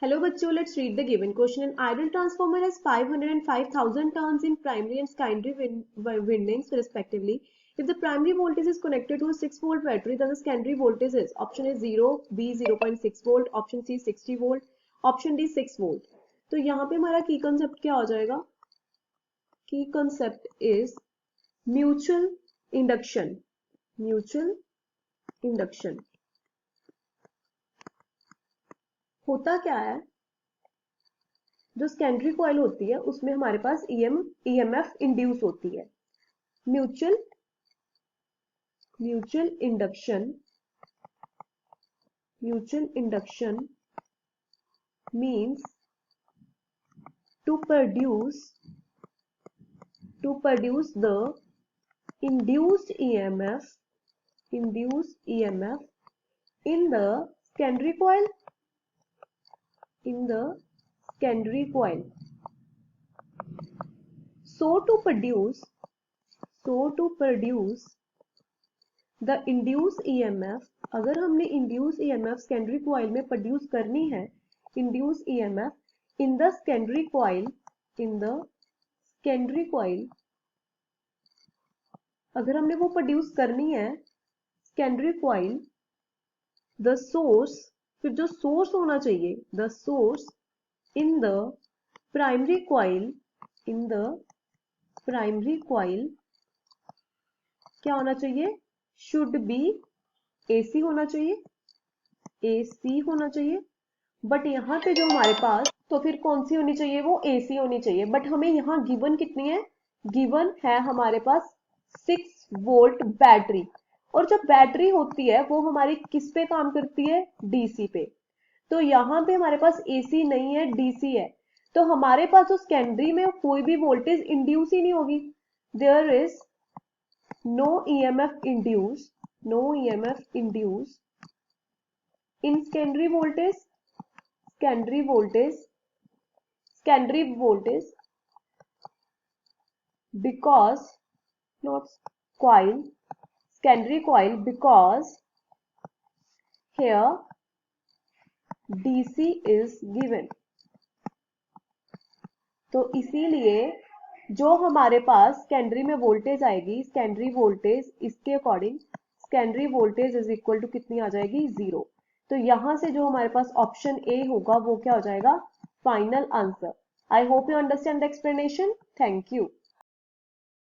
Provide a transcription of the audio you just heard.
Hello बच्चों, let's read the given question. An ideal transformer has 500 and 5000 turns in primary and secondary windings respectively. If the primary voltage is connected to a 6-volt battery, then the secondary voltage is option A 0, B 0.6 volt, option C 60 volt, option D 6 volt. तो यहाँ पे हमारा की concept क्या हो जाएगा? की concept is mutual induction. Mutual induction. होता क्या है, जो सेकेंडरी कॉइल होती है उसमें हमारे पास ईएमएफ इंड्यूस होती है. Mutual induction means to produce the induced EMF in the secondary coil. So to produce the induced EMF, अगर हमने induced EMF secondary coil में produce करनी है, induced EMF in the secondary coil, अगर हमने वो produce करनी है secondary coil, the source, फिर जो source होना चाहिए, the source in the primary coil, क्या होना चाहिए? शुड बी AC होना चाहिए, बट यहाँ पे जो हमारे पास, तो फिर कौन सी होनी चाहिए? वो AC होनी चाहिए. बट हमें यहाँ गिवन कितनी है? गिवन है हमारे पास 6 वोल्ट बैटरी, और जब बैटरी होती है वो हमारी किस पे काम करती है? DC पे. तो यहाँ पे हमारे पास AC नहीं है, DC है, तो हमारे पास जो सेकेंडरी में कोई भी वोल्टेज इंड्यूस ही नहीं होगी. There is no EMF induced in secondary voltage because not coil, secondary coil, because here DC is given. तो इसीलिए जो हमारे पास सेकेंडरी में वोल्टेज आएगी, सेकेंडरी वोल्टेज, इसके according secondary voltage is equal to कितनी आ जाएगी? 0. तो यहां से जो हमारे पास ऑप्शन ए होगा वो क्या हो जाएगा? Final answer. I hope you understand the explanation. Thank you.